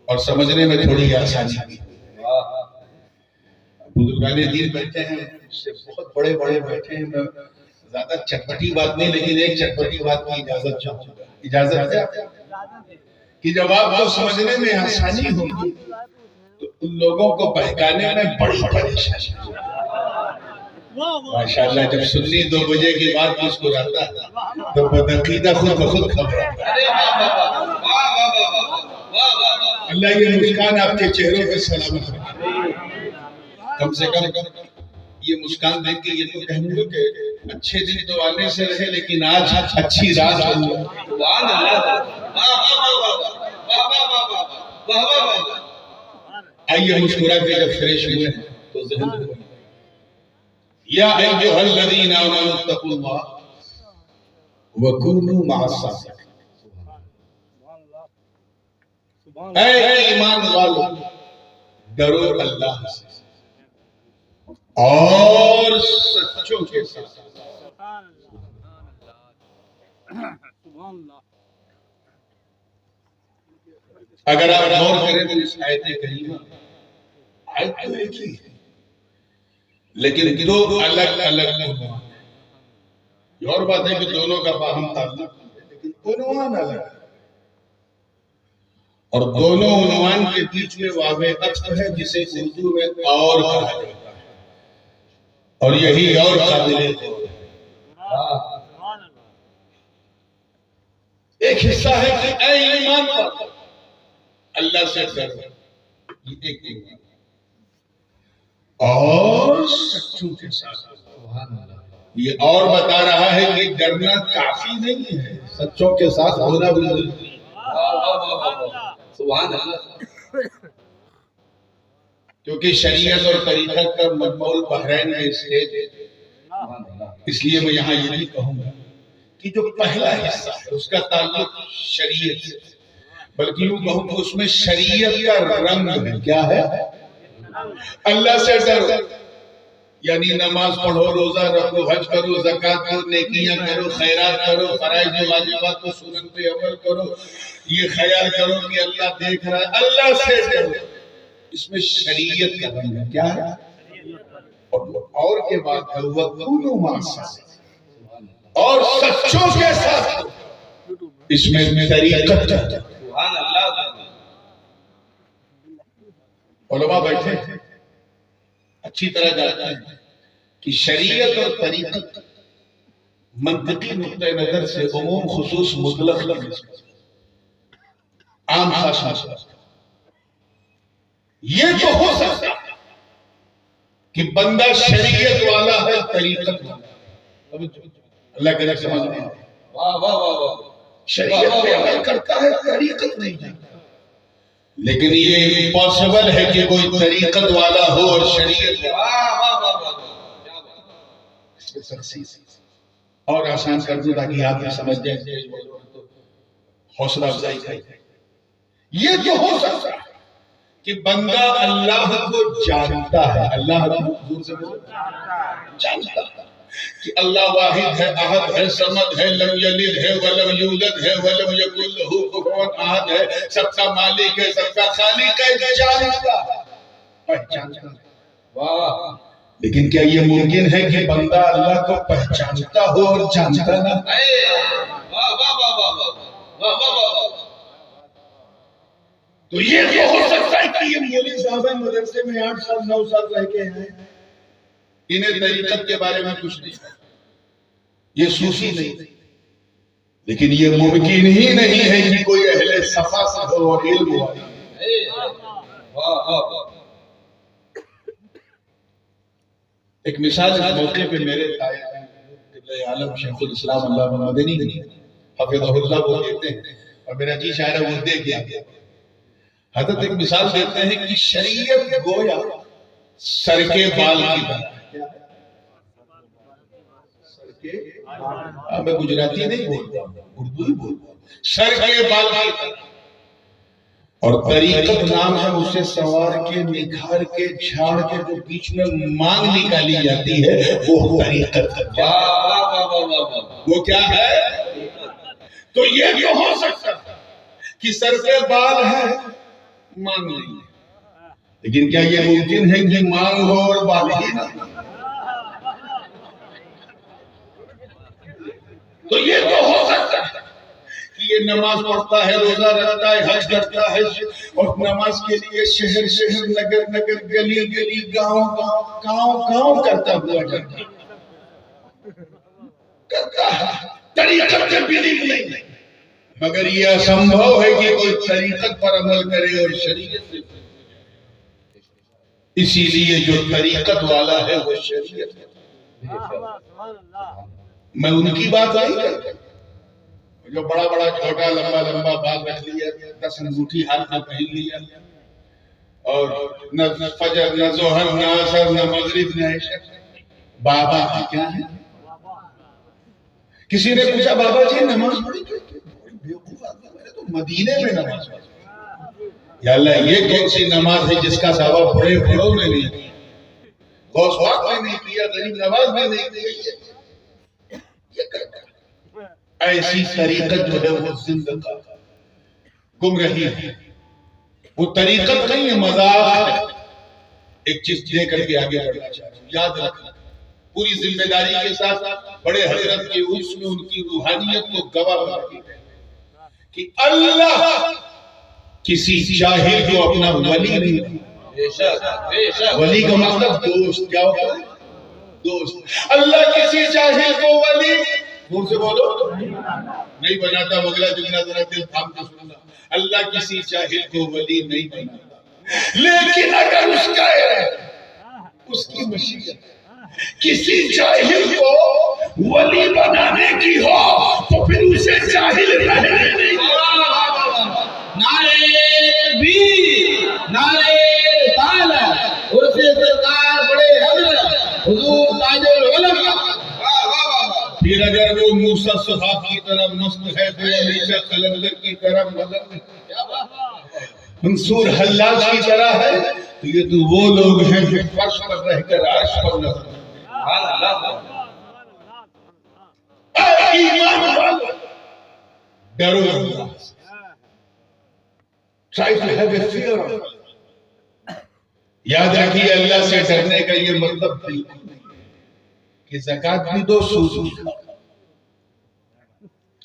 اور سمجھنے میں تھوڑی آسانی بھی۔ بزرگان دین بیٹھے ہیں، اس سے بہت بڑے بڑے بیٹھے ہیں، میں زیادہ چٹپٹی بات نہیں، لیکن ایک چٹپٹی بات کی اجازت چاہوں گا۔ اجازت ہے کہ جب آپ کو سمجھنے میں آسانی ہوگی تو ان لوگوں کو بہکانے میں بڑی پریشانی ہے۔ ماشاءاللہ جب سنی 2 بجے کے بعد مسکراتا تو بدعقیدہ خود بخود گھبراتا ہے۔ اللہ یہ مسکان آپ کے چہروں پہ سلامت رکھے۔ کم سے کم یہ مسکان دیکھ کے یہ تو کہیں گے کہ اچھے دن تو آنے سے رہے، لیکن آج اچھی رات ہو۔ آئیے مسکرا کے جب فریش ہوئے ہیں تو ذہن ہوئے یا ایھا الذین آمنوا اتقوا اللہ وکونوا مع الصادقین۔ اے ایمان والو ڈرو اللہ سے اور سچوں کے ساتھ۔ اگر آپ غور کریں تو اس آیت کریمہ آیت تو ایک ہی ہے، لیکن 2 الگ الگ عنوان۔ یہ اور بات ہے کہ دونوں کا باہم تعلق ہے، لیکن عنوان الگ ہے، اور دونوں عنوان کے بیچ میں واو عطف ہے، جسے اردو میں اور کہا جاتا ہے، اور یہی اور قابل غور ہے۔ ایک حصہ ہے کہ اے ایمان والو اللہ سے ڈرو، یہ ایک ایمان، اور سچوں کے ساتھ۔ یہ اور بتا رہا ہے کہ ڈرنا کافی نہیں ہے، سچوں کے ساتھ ہونا بھی ضروری ہے۔ سبحان اللہ۔ کیونکہ شریعت اور طریقت کا مجموع البحرین میں اسٹیج ہے، اس لیے میں یہاں یہ نہیں کہوں گا کہ جو پہلا حصہ ہے اس کا تعلق شریعت سے، بلکہ یوں کہوں کہ اس میں شریعت کا رنگ ہے۔ کیا ہے؟ اللہ سے ڈرو، یعنی نماز پڑھو، روزہ رکھو، حج کرو، زکوٰۃ دو، نیکیاں کرو، خیرات کرو، فرائض واجبات و سنن پہ عمل کرو، یہ خیال کرو کہ اللہ دیکھ رہا ہے۔ اللہ سے ڈرو، اس میں شریعت کا رنگ ہے۔ کیا ہے؟ اور کے بعد ہے وَكُونُوا مَعَ الصَّادِقِينَ، اور سچوں کے ساتھ۔ اس میں طریقت ہے۔ علماء بیٹھے اچھی طرح جانتے ہیں کہ شریعت اور طریقت منطقی نقطہ نظر سے عموم خصوص مطلق عام خاص مسئلہ۔ یہ تو ہو سکتا ہے کہ بندہ شریعت والا ہے، طریقت والا۔ اللہ کے رحمت سمجھ میں شریعت پہ عمل کرتا ہے، طریقت نہیں جانتا۔ لیکن یہ پاسبل ہے کہ کوئی طریقت والا ہو اور شریعت والا۔ اس میں تخصیص اور آسان کر دوں تاکہ آپ بھی سمجھ جائیں، حوصلہ افزائی کریں۔ یہ تو ہو سکتا ہے کہ بندہ اللہ کو جانتا ہے، اللہ کو جانتا ہے کہ اللہ واحد ہے، احد ہے، صمد ہے، لم یلد ہے ولم یولد ہے ولم یکن لہ کفوا احد ہے، سب کا مالک ہے، سب کا خالق ہے، جانتا ہے، پہچانتا ہے۔ واہ! لیکن کیا یہ ممکن ہے کہ بندہ اللہ کو پہچانتا ہو اور جانتا نہ؟ تو یہ تو ہو سکتا ہے کہ یہ مولوی صاحب مدرسے میں 8 سال 9 سال رہ کے ہیں، انہیں طریقت کے بارے میں کچھ نہیں، یہ صوفی نہیں، لیکن یہ ممکن ہی نہیں ہے کہ کوئی اہل صفا سے ہو اور علم ہو۔ ایک مثال اس موقع پہ میرے قبلہ عالم شیخ الاسلام علامہ مدنی حفظہ اللہ وہ دیتے ہیں، اور میرا جی شاعرہ وہ دے گیا۔ حضرت ایک مثال دیتے ہیں کہ شریعت گویا سر کے بال کی طرح۔ میں گجراتی نہیں بولتا، اردو ہی بولتا ہوں۔ سر کے بال کی طرح، اور طریقت نام ہے اسے سوار کے، نکھار کے، جھاڑ کے جو بیچ میں مانگ نکالی جاتی ہے، وہ طریقت ہے۔ وہ کیا ہے؟ تو یہ جو ہو سکتا کہ سر پہ بال ہے مانگ نہیں ہے، لیکن کیا یہ ممکن ہے کہ مانگ ہو اور بات ہی نہ؟ تو یہ تو ہو سکتا ہے کہ یہ نماز پڑھتا ہے، روزہ رکھتا ہے، حج کرتا ہے، اور نماز کے لیے شہر شہر، نگر نگر، گلی گلی، گاؤں گاؤں، گاؤں کرتا ہوا جاتا ہے، طریقت کے بلیو نہیں، مگر یہ اسمبھو ہے کہ کوئی طریقت پر عمل کرے اور شریعت سے، اسی لیے جو طریقت والا ہے وہ شریعت ہے۔ میں ان کی بات نہیں کرتا جو بڑا بڑا چھوٹا لمبا لمبا بال رکھ لیا، 10 انگوٹھی ہاتھ میں پہن لیا، اور نہ فجر نہ ظہر نہ عصر نہ مغرب نہ عشاء، بابا ہے کیا ہے؟ کسی نے پوچھا بابا جی نماز پڑھی کیوں؟ بیوقوف آدمی، میں نے تو مدینے میں نماز پڑھی۔ یا اللہ یہ کون سی نماز ہے جس کا ثواب بڑے بڑوں نے نہیں کیا، غوث پاک نے نہیں کیا، غریب نواز نے نہیں کیا، یہ کرتا ایسی طریقت جو ہے وہ زندگی گمراہی ہے، وہ طریقت نہیں ہے، مذاق ہے۔ ایک چیز دے کر کے آگے بڑھنا چاہتا ہوں، یاد رکھنا پوری ذمہ داری کے ساتھ، بڑے حضرت کے عرس میں ان کی روحانیت کو گواہ بناتی ہے کہ اللہ کسی جاہل کو اپنا ولی نہیں، ولی کا مطلب دوست، کیا ہوتا ہے؟ دوست۔ اللہ کسی جاہل کو ولی، دور سے بولو، نہیں بناتا، مغلا جملہ ذرا دل تھام کے سننا، اللہ کسی جاہل کو ولی نہیں بناتا، لیکن اگر اس کا اس کی مشیت کسی جاہل کو ولی بنانے کی ہو تو پھر اسے جاہل رہنے نہیں دے۔ نعرہ تکبیر، نعرہ رسالت، عرف سرکار بڑے حضرت حضور تاج العلماء۔ پھر اگر وہ موسیٰ صحاب کی طرح مست ہے، تو علیشہ قلندر کی طرح منصور حلاج کی طرح ہے، تو یہ تو وہ لوگ ہیں جو فرش پر رہ کر عرش پر نظر۔ اے ایمان والو، ڈرو اللہ، try to have a fear of Allah۔ یاد رکھیے اللہ سے ڈرنے کا یہ مطلب بالکل نہیں کہ زکوٰۃ بھی دو، سود بھی کھاؤ۔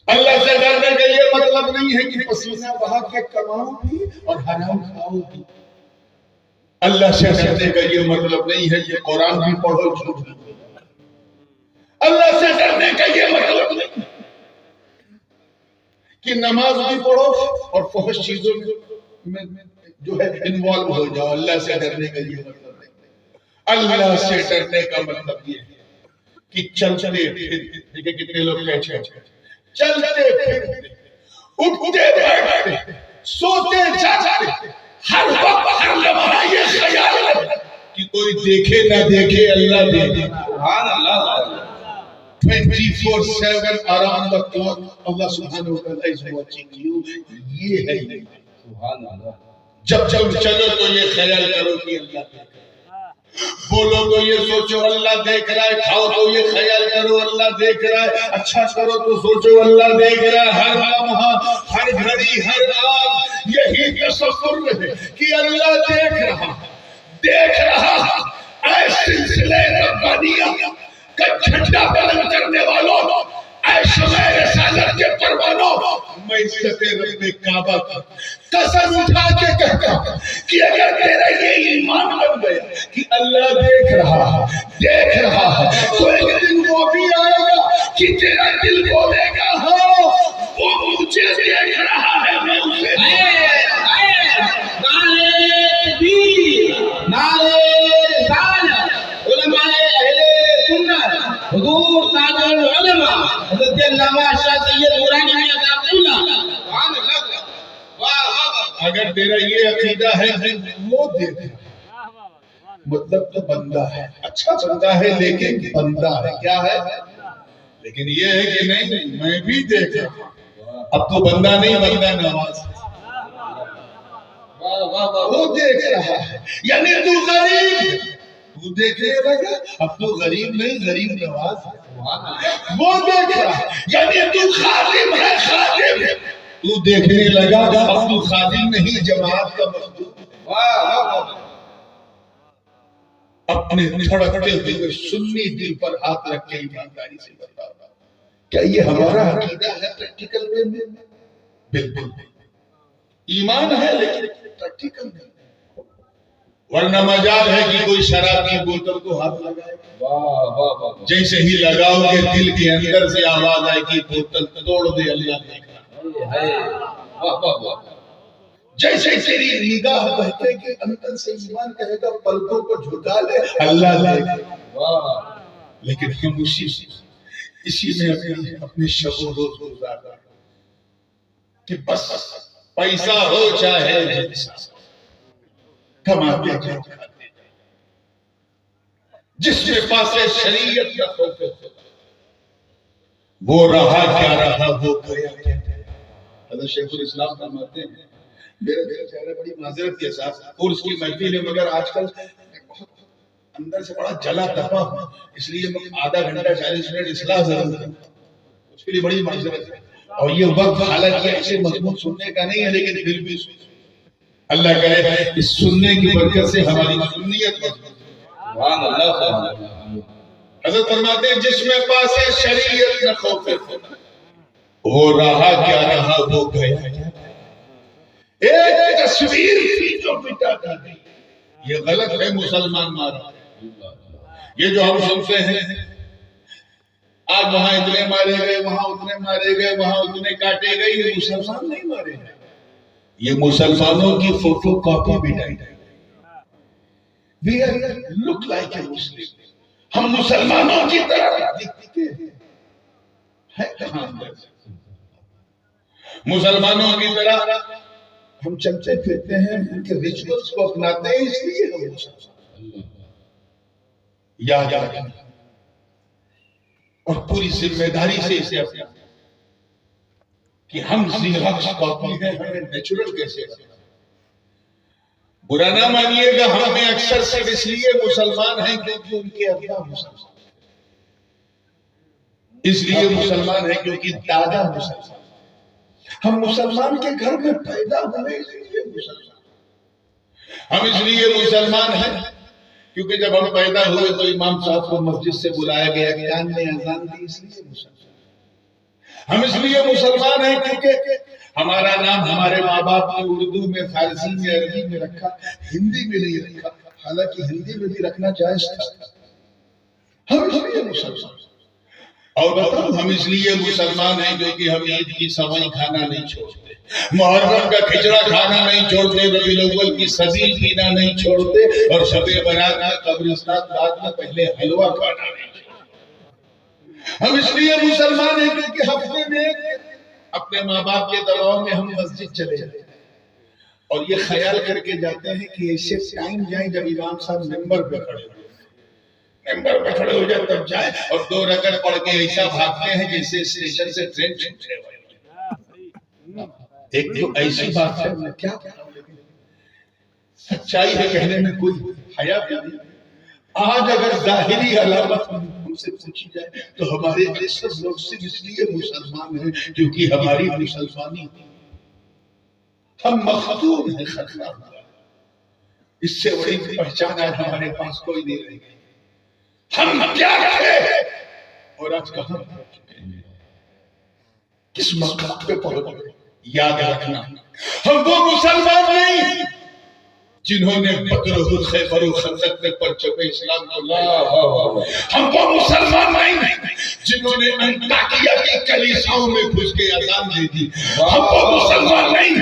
اللہ سے ڈرنے کا یہ مطلب نہیں ہے کہ پسینہ بہا کے کماؤ بھی اور حرام کھاؤ بھی۔ اللہ سے ڈرنے کا یہ مطلب نہیں ہے کہ قرآن بھی پڑھو، جھوٹ بھی بولو۔ اللہ سے ڈرنے کا یہ مطلب نہیں کہ نماز بھی پڑھو اور فحش چیزوں میں جو ہے انوالو ہو جاؤ۔ اللہ سے ڈرنے کا یہ مطلب نہیں۔ اللہ سے ڈرنے کا مطلب یہ ہے کہ چلتے پھرتے، دیکھیں کتنے لوگ کہتے ہیں چلتے پھرتے، اٹھتے بیٹھتے، سوتے جاگتے، ہر وقت ہر لمحہ یہ خیال ہے کہ کوئی دیکھے نہ دیکھے، اللہ دیکھے۔ سبحان اللہ۔ 24/7 around the clock Allah subhanahu wa ta'ala is watching you۔ یہ ہے سبحان اللہ۔ جب چلو تو یہ خیال کرو کہ اللہ دیکھ رہا ہے، بولو تو یہ سوچو اللہ دیکھ رہا ہے، کھاؤ تو یہ خیال کرو اللہ دیکھ رہا ہے، اچھا کرو تو سوچو اللہ دیکھ رہا ہے، ہر لمحہ، ہر گھڑی، ہر آن یہی تصور ہے کہ اللہ دیکھ رہا اے سلسلے ربانیہ کا جھنڈا بلند کرنے والوں، اے شمع رسالت کے پروانوں، میں عزت رب کعبہ کی قسم اٹھا کے کہتا ہوں کہ اگر تیرا یہ ایمان بن گیا کہ اللہ دیکھ رہا ہے تو ایک دن وہ بھی آئے گا کہ تیرا دل بولے گا ہاں وہ مجھے دیکھ رہا ہے، میں اسے نعرہ تکبیر، نعرہ رسالت، علماء اہل سنت، حضور تاج العلماء حضرت علامہ شاہ سید نورانی میاں صاحب اللہ۔ اگر تیرا یہ عقیدہ ہے کہ وہ دیکھ رہا ہے، مطلب تو بندہ ہے، اچھا بندہ ہے لیکن بندہ ہے، کیا ہے؟ لیکن یہ ہے کہ نہیں میں بھی دیکھ رہا ہوں، اب تو بندہ نہیں بندہ نواز ہے، وہ دیکھ رہا ہے، یعنی تو غریب، تو دیکھنے لگا، اب تو غریب نہیں غریب نواز ہے، وہ دیکھ رہا ہے، یعنی تو خادم ہے، خادم ہے، تو دیکھنے لگا اب تو خادم نہیں جماعت کا مخدوم۔ اپنے دھڑکتے ہوئے سنی دل پر ہاتھ رکھ کے ایمانداری سے بتا، کیا یہ ہمارا عقیدہ ہے پریکٹیکل وے میں؟ بالکل ایمان ہے لیکن پریکٹیکل نہیں، ورنہ مجال ہے کہ کوئی شراب کی بوتل کو ہاتھ لگائے، جیسے ہی لگاؤ گے دل کے اندر سے آواز آئے کہ بوتل توڑ دے، اللہ دیکھنا۔ جیسے تیری نگاہ بہتے کے اندر سے ایمان کہے گا پلکوں کو جھکا لے، اللہ دیکھنا۔ لیکن ہم اسی میں اپنے شب و روز گزار رہے ہیں کہ بس پیسہ ہو چاہے جیسا کماتے جاؤ، جس کے پاس شریعت کا خوف ہے وہ رہا کیا رہا وہ گیا کیا۔ حضرت شیخ الاسلام فرماتے ہیں میرے چہرے بڑی معذرت کے ساتھ کورس کی محفل ہے، مگر آج کل اندر سے بڑا جلا تپا ہوں، اس لیے میں آدھا گھنٹہ 40 منٹ اصلاح ضرور کروں، اس کے لیے بڑی معذرت ہے۔ اور یہ وقت حالانکہ ایسے مضمون سننے کا نہیں ہے، لیکن پھر بھی اللہ کرے اس سننے کی برکت سے ہماری سنیت مضبوط ہو۔ حضرت فرماتے ہیں جس میں پاس شریعت نہ خوف وہ رہا کیا رہا وہ گیا۔ ایک تصویر تھی جو مٹا دی، یہ غلط ہے مسلمان مارا۔ یہ جو ہم سنتے ہیں آج وہاں اتنے مارے گئے، وہاں اتنے مارے گئے، وہاں اتنے کاٹے گئے، یہ مسلمان نہیں مارے گئے، یہ مسلمانوں کی فوٹو کاپی بٹائی ہے۔ We look like a Muslim، ہم مسلمانوں کی طرح دکھتے ہیں، مسلمانوں کی طرح ہم چلتے پھرتے ہیں، ان کے ریچولز کو اپناتے ہیں، اس لیے ہم مسلمان یاد رکھیں اور پوری ذمہ داری سے اسے اپنا کہ ہم زیرکس کاپی ہیں، ہمیں نیچرل کیسے رکھیں۔ برا نہ مانیے گا، ہم میں اکثر صرف اس لیے مسلمان ہیں کیونکہ ان کے ابا مسلمان، اس لیے مسلمان ہیں کیونکہ دادا مسلمان، ہم مسلمان کے گھر میں پیدا ہوئے اس لیے مسلمان، ہم اس لیے مسلمان ہیں کیونکہ جب ہم پیدا ہوئے تو امام صاحب کو مسجد سے بلایا گیا، کان نے اذان دی، اس لیے مسلمان، ہم اس لیے مسلمان ہیں کیونکہ ہمارا نام ہمارے ماں باپ نے اردو میں، فارسی میں، عربی میں رکھا، ہندی میں نہیں رکھا، حالانکہ ہندی میں بھی رکھنا جائز تھا۔ ہم اس لیے مسلمان، اور بتاؤ ہم اس لیے مسلمان ہیں کیونکہ ہم عید کی سوئی کھانا نہیں چھوڑتے، محرم کا کھچڑا کھانا نہیں چھوڑتے، ربیع الاول کی سبیل پینا نہیں چھوڑتے، اور شب برات میں قبرستان بعد میں پہلے حلوہ کھانا نہیں چھوڑتے۔ ہم اس لیے مسلمان ہیں کیونکہ ہفتے میں اپنے ماں باپ کے دباؤ میں ہم مسجد چلے جاتے ہیں اور یہ خیال کر کے جاتے ہیں کہ ایسے ٹائم جائیں جب امام صاحب ممبر پہ کھڑے ہو جائے تب جائیں، اور 2 رکعت پڑھ کے ایسا بھاگتے ہیں جیسے اسٹیشن سے ٹرین چھوٹے ہوئے۔ ایک تو ایسی بات ہے، میں کیا کہوں، لیکن سچائی ہے، کہنے میں کوئی حیا بھی نہیں۔ آج اگر ظاہری علامت ہم سے پوچھی جائے تو ہمارے اکثر لوگ صرف اس لیے مسلمان ہیں کیونکہ ہماری مسلمانی، ہم مخدوم ہیں خطرہ، اس سے بڑی پہچان آج ہمارے پاس کوئی نہیں رہی۔ ہم کیا تھے اور آج کہاں کس مقام پہ پہنچ گئے؟ یاد رکھنا ہم وہ مسلمان نہیں جنہوں نے بدر احد خیبر و خندق میں پرچم اسلام کو لایا، ہم وہ مسلمان نہیں جنہوں نے انطاکیہ کی کلیساؤں میں گھس کے اذان دے دی، ہم وہ مسلمان نہیں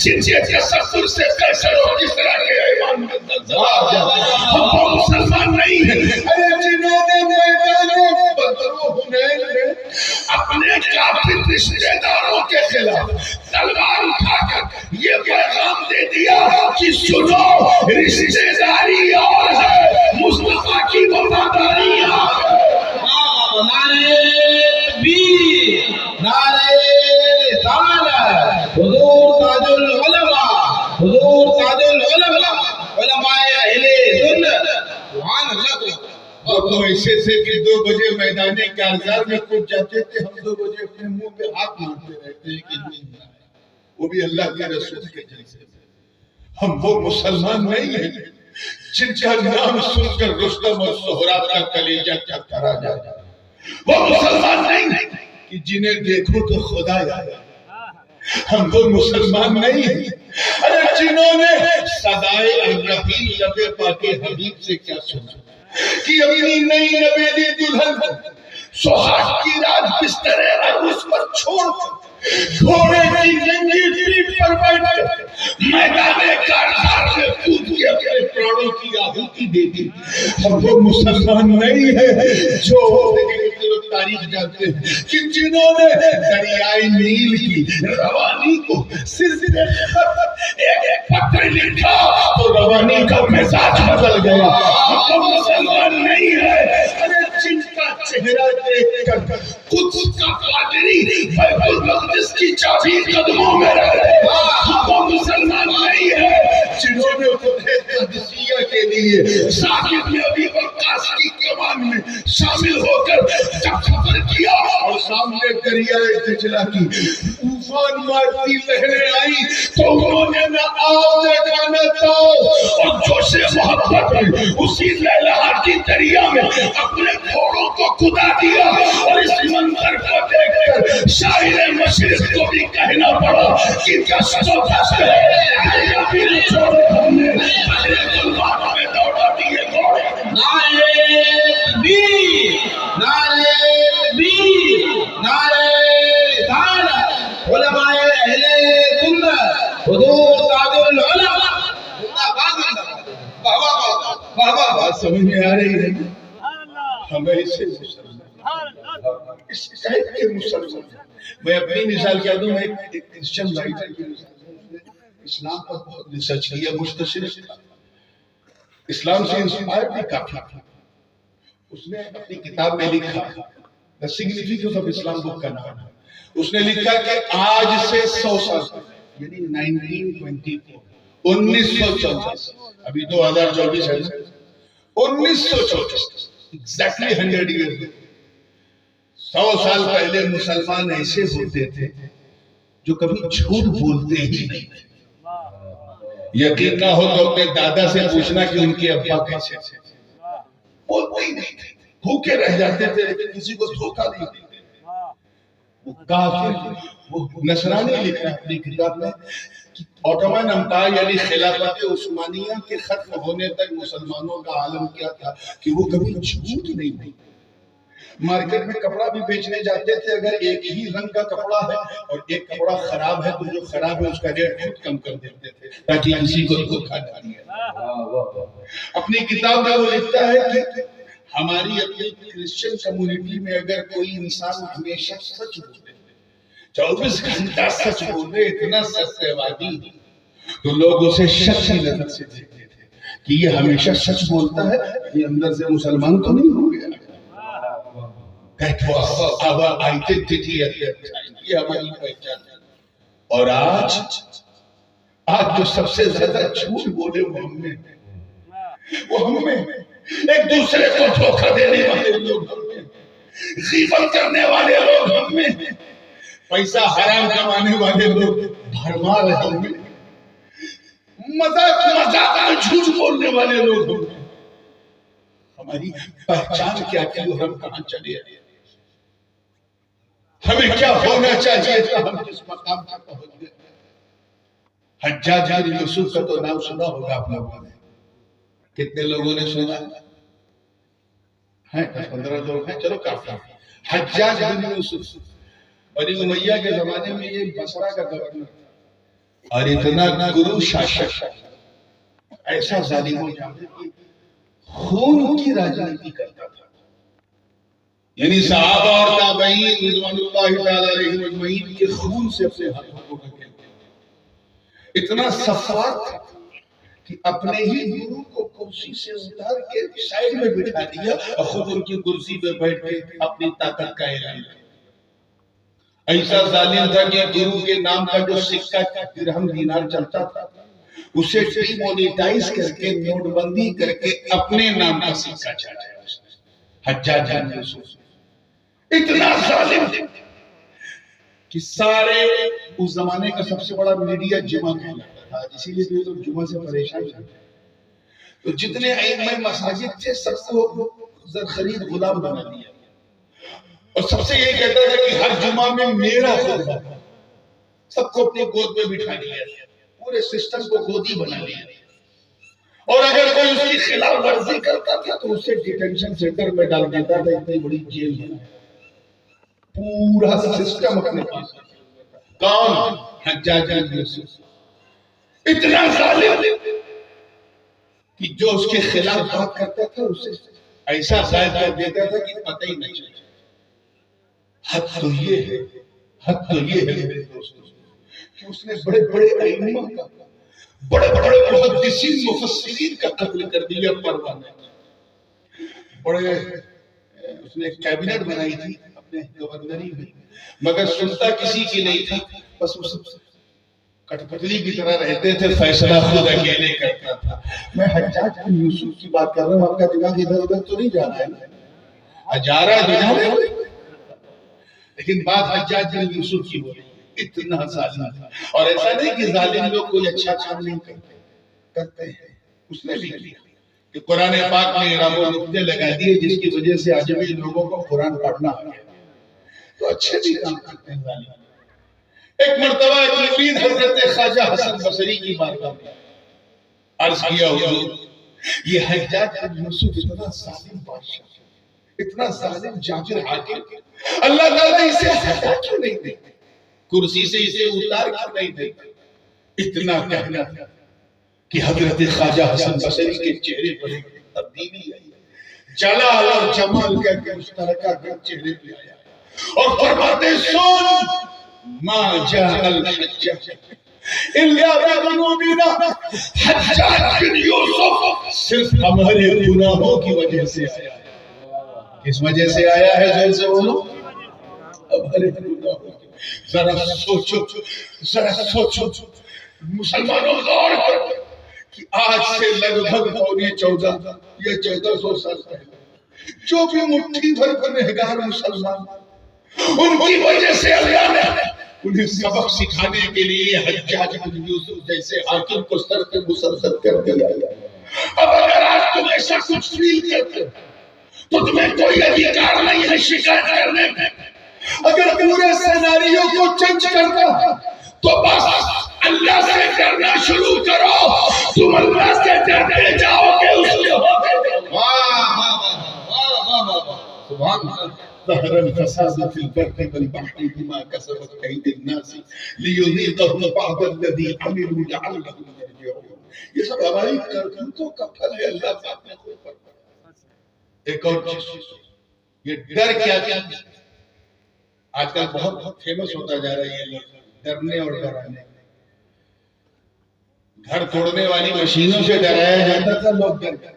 جن کے تصور سے قیصر و کسریٰ کے ایمان میں زلزلہ آیا، ہم وہ مسلمان نہیں جنہوں نے میدان بدر و حنین میں اپنے کافر رشتہ داروں کے خلاف تلوار اٹھا کر یہ پیغام دے دیا کہ سنو، رشتہ داری اور ہے، مصطفیٰ کی وفاداری اور ہے۔ نعرہ تکبیر، نعرہ رسالت، حضور تاج العلماء، حضور تاج العلماء، علماء اہل سنت، سبحان اللہ۔ وہ تو ایسے سے کہ 2 بجے میدان کارزار میں کچھ جاتے تھے، ہم 2 بجے اپنے منہ پہ ہاتھ مارتے رہتے ہیں کہ نہیں وہ بھی اللہ کے رسول کے جیسے. ہم وہ مسلمان نہیں ہیں جن کا نام سن کر رستم اور سہراب کا کلیجہ کیا کرا جائے. وہ مسلمان نہیں کہ جنہیں دیکھو تو خدا یاد. ہم وہ مسلمان نہیں ہیں ارے جنہوں نے صدائے الرحیل لب پاک حبیب سے کیا سنا کہ اپنی نئی نویلی دلہن سہاگ کی رات بستر عروس پر چھوڑ گھوڑے کی جنگی پیٹھ پر بیٹھ میدان کارزار میں کود کے اپنے پرانوں کی آہوتی دے دی. ہم وہ مسلمان نہیں ہیں جو تاریخ جانتے ہیں کہ جنہوں نے دریائے نیل کی روانی کو صرف ایک پتر لکھا تو روانی کا مزاج بدل گیا. ہم مسلمان نہیں ہیں ارے جن کا چہرہ دیکھ کر قدس کا پادری بیت المقدس کی چابی قدموں میں رہ رہے. ہم مسلمان نہیں ہیں جنہوں نے فتح قادسیہ کے لیے ثابت بن ابی وقاص کی کمان میں شامل ہو کر جب سفر کیا اور سامنے دریائے دجلہ کی طوفان مارتی لہریں آئی تو انہوں نے نہ آب دیکھا نہ تاؤ اور جوش محبت میں اسی لہلاتی دریا میں اپنے گھوڑوں کو کدا دیا. اور اس منظر کو دیکھ کر شاعر مشرق کو بھی کہنا پڑا کہ کیا سچو دست ہے یا پھر چھوڑ ہم نے اہل قربانوں میں دوڑا دیے گھوڑے. نعرے تکبیر، نعرے تکبیر، نعرے رسالت. علماء اہل سنت، حضور تاج العلماء. بات سمجھ میں آ رہی ہے ہمیں اسے مسلمان اس ٹائپ کے مسلمان. میں اپنی مثال کیا دوں. میں ایک کرسچن رائٹر کی اسلام پر بہت ریسرچ کیا، مستشرق تھا، اسلام سے انسپائر بھی کافی تھا. اس نے اپنی کتاب میں لکھا The Significance of Islam بک کا نام. اس نے لکھا کہ آج سے 100 سال یعنی 1924 1924 ابھی 2024 ہے 1924 exactly 100 years 100 سال پہلے مسلمان ایسے ہوتے تھے جو کبھی جھوٹ بولتے ہی نہیں تھے. یقین نہ ہو تو اپنے دادا سے پوچھنا کہ ان کے ابا کیسے تھے. بولتے ہی نہیں تھے، بھوکے رہ جاتے تھے لیکن کسی کو دھوکہ نہیں دیتے. وہ کافر وہ نصرانی لکھ رہا ہے اپنی کتاب میں کہ اوٹومن امپائر یعنی خلافت عثمانیہ کے ختم ہونے تک مسلمانوں کا عالم کیا تھا کہ وہ کبھی جھوٹ نہیں بولتے. مارکیٹ میں کپڑا بھی بیچنے جاتے تھے، اگر ایک ہی رنگ کا کپڑا ہے اور ایک کپڑا خراب ہے تو جو خراب ہے اس کا ریٹ بہت کم کر دیتے تھے تاکہ کسی کو دھوکہ نہ دیا. اپنی کتاب میں وہ لکھتا ہے کہ ہماری اپنی کرسچن کمیونٹی میں اگر کوئی انسان ہمیشہ سچ بولے 24 گھنٹہ سچ بولے اتنا ستیہ تو لوگ اسے شک کی نظر سے دیکھتے تھے کہ یہ ہمیشہ سچ بولتا ہے، یہ اندر سے مسلمان تو نہیں ہو گیا. That was our identity at that time. یہ ہماری پہچان ہے. اور آج جو سب سے زیادہ جھوٹ بولے وہ ہم میں ایک دوسرے کو دھوکہ دینے والے لوگ ہم میں، غیبت کرنے والے لوگ ہم میں، پیسہ حرام کمانے والے لوگ بھرمار ہم میں، مذاق میں جھوٹ بولنے والے لوگ ہم میں. ہماری پہچان کیا تھی اور ہم کہاں چلے آئے؟ ہمیں کیا ہونا چاہیے تھا ہم جس مقام تک پہنچ گئے؟ حجاج بن یوسف کا تو نام سنا ہوگا آپ لوگوں نے. کتنے لوگوں نے سنا ہے؟ 15 لوگ ہیں، چلو کافی. حجاج بن یوسف بنی امیہ کے زمانے میں یہ بصرہ کا گورنر اور اتنا گرو شاشک ایسا ظالم و جابر کی خون کی راجنیتی کرتا تھا. یعنی صحابہ اور تابعین رضوان اللہ تعالی علیہم اجمعین کے خون سے اپنے ہاتھوں کو ڈھکے ہوئے. اتنا سفاک تھا کہ اپنے ہی گرو کو کرسی سے اتار کے سائیڈ میں بٹھا دیا اور خود ان کی کرسی پہ بیٹھ کے اپنی طاقت کا اعلان کیا. ایسا ظالم تھا کہ گرو کے نام کا جو سکہ درہم دینار چلتا تھا اسے ڈی مونیٹائز کر کے نوٹ بندی کر کے اپنے نام کا سکہ چلایا. حجاج بن یوسف اتنا ظالم کہ سارے اس زمانے کا سب سے بڑا میڈیا جمعہ کہلاتا تھا، اسی لیے تو لوگ جمعہ سے پریشان تھے. تو جتنے ائمہ مساجد تھے سب کو زر خرید غلام بنا دیا، اور سب سے یہ کہتا تھا کہ ہر جمعہ میں میرا خطبہ. سب کو اپنی گود میں بٹھا دیا، پورے سسٹم کو گودی بنا لیا، اور اگر کوئی اس کی خلاف ورزی کرتا تھا تو اسے ڈیٹینشن سینٹر میں ڈال دیتا تھا. اتنی بڑی جیل میں پورا سسٹم اپنے پاس. کون؟ حجاج بن یوسف. اتنا ظالم کہ جو اس کے خلاف بات کرتا تھا اسے ایسا قید کر دیتا تھا کہ پتہ ہی نہیں چلتا. حد تو یہ ہے، حد تو یہ ہے میرے دوستوں کہ اس نے بڑے بڑے ائمہ کا، بڑے بڑے محدثین مفسرین کا قتل کر دیا. پروانہ بڑے اس نے کیبنٹ بنائی تھی اپنے گورنری میں، مگر سنتا کسی کی نہیں تھا. بس وہ سب کٹ پتلی کی طرح رہتے تھے، فیصلہ خود اکیلے کرتا تھا. میں حجاج بن یوسف کی بات کر رہا ہوں، آپ کا دماغ ادھر ادھر تو نہیں جا رہا ہے؟ جا رہا ہے، لیکن بات حجاج بن یوسف کی ہو رہی ہے. اتنا ظالم تھا. اور ایسا نہیں کہ ظالم لوگ کوئی اچھا کام نہیں کرتے ہیں، اس نے بھی کیا کہ قرآن پاک میں اعراب و نقطے لگا دیے جس کی وجہ سے عجمی لوگوں کو قرآن پڑھنا آ گیا. تو اچھے بھی کام کرتے ہیں ظالم. ایک مرتبہ ایک امید حضرت خواجہ حسن بصری کی بارگاہ میں عرض کیا، حضور یہ حجاج بن یوسف اتنا ظالم بادشاہ، اتنا ظالم جابر حاکم، اللہ تعالیٰ اسے ہٹا کیوں نہیں دیتے، کرسی سے اسے اتار کیوں نہیں دیتے؟ اتنا کہنا کہ حضرت خواجہ حسن بصری کے چہرے پر تبدیلی آئی، جلال اور جمال کہہ کے مشترکہ چہرے پہ آیا، اور فرماتے سن ما جاء الحجاج الا بذنوبنا. حجاج بن یوسف صرف ہمارے گناہوں کی وجہ سے آیا ہے. کس وجہ سے آیا ہے؟ زور سے بولو. ہمارے گناہوں کی. ذرا سوچو مسلمانوں، غور کرو کہ آج سے لگ بھگ 1400 یا 1400 سال پہلے جو بھی مٹھی بھر گنہگار مسلمان، ان کی وجہ سے اللہ نے انہیں سبق سکھانے کے لیے حجاج بن یوسف جیسے حاکم کو سر پہ مسلط کر دیا. اب اگر آج تم ایسا کچھ فیل کرتے تو تمہیں کوئی ادھیکار نہیں ہے شکایت کرنے میں. اگر پورے سیناریو کو چینج کرنا تو بس اللہ سے ڈرنا شروع کرو. تم اللہ سے ڈرتے جاؤ گے اس لیے ہوتے جاؤ. سبحان اللہ. ظهر الفساد في البر والبحر بما كسبت أيدي الناس ليذيقهم بعض الذي عملوا لعلهم يرجعون. یہ سب ہماری کرتوتوں کا پھل ہے. اللہ پاک نے خود پر. ایک اور چیز، یہ ڈر کیا چیز آج کل بہت فیمس ہوتا جا رہا ہے. یہ ڈرنے اور ڈرانے. گھر توڑنے والی مشینوں سے ڈرایا جاتا تھا، لوگ ڈر گئے.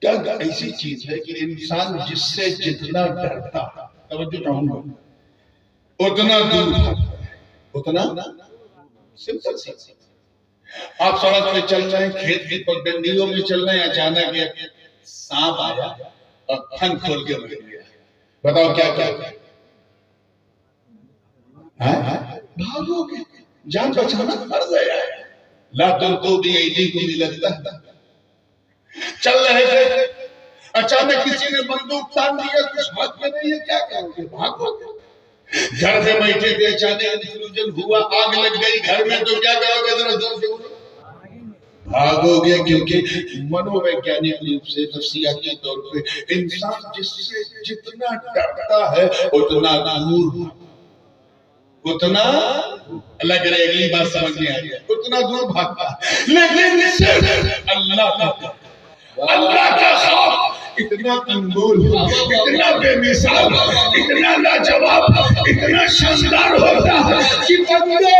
کیا ایسی چیز ہے کہ انسان جس سے جتنا ڈرتا، توجہ چاہوں گا، اتنا دور بھاگتا ہے. اتنا سمپل سی. آپ سڑک پہ چل رہے ہیں، کھیت کی پگڈنڈیوں میں چل رہے ہیں، اچانک ایک سانپ آیا اور پھن کھول کے بیٹھ گیا. بتاؤ کیا کیا؟ بھاگو گے. جان بچانا فرض ہے. لا تلقوا بأيديكم إلى التهلكة. چل رہے تھے، اچانک کسی نے بندوق تان دیا، کچھ ہاتھ میں نہیں ہے، کیا کرو گے؟ بھاگو گے. گھر میں بیٹھے تھے، اچانک ایکسپلوژن ہوا، آگ لگ گئی گھر میں، تو کیا کرو گے؟ ذرا زور سے بولو. بھاگو گے. کیونکہ منو ویگیانک روپ سے، نفسیاتی طور پہ انسان جس سے جتنا ڈرتا ہے اتنا دور، اتنا اللہ کرے اگلی بات سمجھ میں آ گیا، اتنا دور بھاگتا. لیکن صرف اللہ کا خوف اتنا انمول، اتنا بے مثال، اتنا لاجواب، اتنا شاندار ہوتا ہے کہ بندہ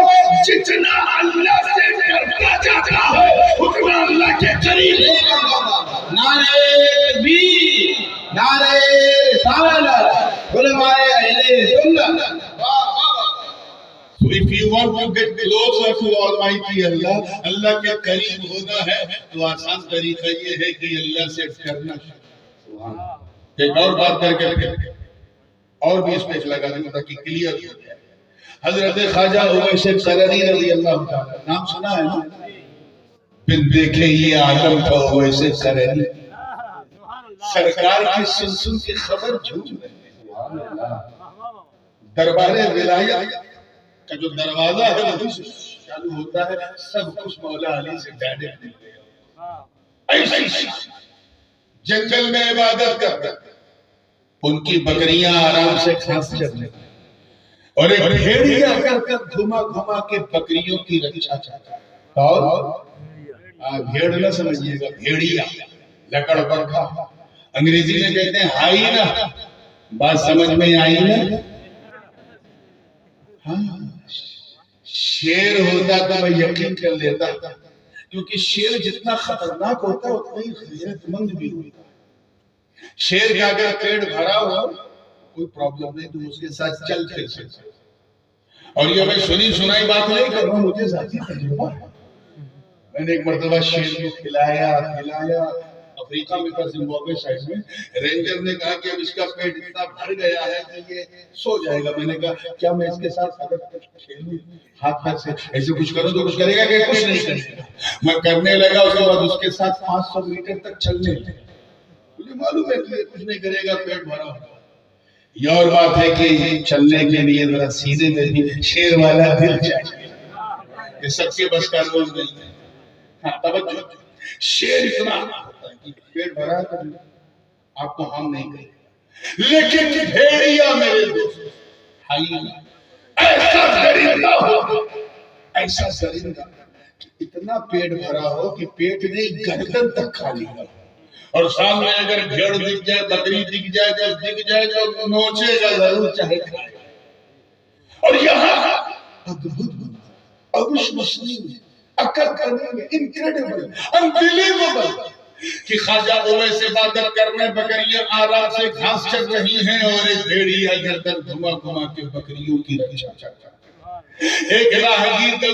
جتنا اللہ سے ڈرتا جاتا ہے اتنا اللہ کے قریب ہوگا. نعرہ تکبیر، نعرہ رسالت، علماء اہل سنت. So if you want to get closer to Almighty Allah, اللہ کے قریب ہونا ہے تو آسان طریقہ یہ ہے کہ اللہ سے ڈرنا. ایک اور بات کر کے اور بھی اس پہ لگا دوں تاکہ کلیئر ہو جائے. حضرت خواجہ اویس قرنی رضی اللہ تعالیٰ, نام سنا ہے نا؟ پھر دیکھیں یہ عالم تھا اویس قرنی, سرکار کی سن کی خبر جھوٹ ہے. دربار ولایت کا جو دروازہ ہے وہ چالو ہوتا ہے, سب کچھ مولا علی سے ڈائریکٹ مل گیا. ایسی جنگل میں عبادت کرتا, ان کی بکریاں آرام سے گھاس چرنے, اور ایک بھیڑیا کر کر گھما گھما کے بکریوں کی رکشا چاہتا. اور بھیڑ نہ سمجھیے گا, بھیڑیا لکڑ برکھا, انگریزی میں کہتے ہیں ہائی نا. بات سمجھ میں آئی نا؟ شیر ہوتا تو میں یقین کر لیتا, کیونکہ شیر جتنا خطرناک ہوتا ہے اتنا ہی غیرت مند بھی ہوتا ہے. شیر کا اگر پیٹ بھرا ہوا کوئی پرابلم نہیں, تم اس کے ساتھ چل پھر سکتے. اور یہ میں سنی سنائی بات نہیں کر رہا ہوں, مجھے ذاتی تجربہ ہے. میں نے ایک مرتبہ شیر کو کھلایا, افریقہ میں تھا, زمبابوے سائڈ میں. رینجر نے کہا کہ اب اس کا پیٹ اتنا بھر گیا ہے کہ یہ سو جائے گا. میں نے کہا کیا میں اس کے ساتھ کھیلوں, ہاتھ پیر سے ایسے کچھ کروں تو کچھ کرے گا کہ کچھ نہیں کرے گا. میں کرنے لگا, اس کے بعد اس کے ساتھ 500 میٹر تک چلنے لگا. مجھے معلوم ہے کہ کچھ نہیں کرے گا, پیٹ بھرا ہوگا. یہ اور بات ہے کہ چلنے کے لیے ذرا سینے میں بھی شیر والا دل چاہیے, یہ سب کے بس کا روز نہیں ہے. توجہ, شیر اتنا ہوتا ہے کہ پیٹ بھرا کر آپ کو ہم نہیں کرے گا. لیکن بھیڑیا میرے دوست, ایسا درندہ ہو, ایسا درندہ اتنا پیٹ بھرا ہو کہ پیٹ نہیں گردن تک خالی ہو, اور سامنے اگر بھیڑ دکھ جائے, بکری دکھ جائے, کچھ دکھ جائے تو نوچے گا ضرور, چاہے کھائے. اور یہاں انکریڈیبل, انبلیویبل کہ خواجہ اویس عبادت کرنے, بکریاں آرام سے گھاس چر رہی ہیں, اور ایک بھیڑیا گردن گھما گھما کے بکریوں کی رکشا کرتا ہے. ایک راہگیر کا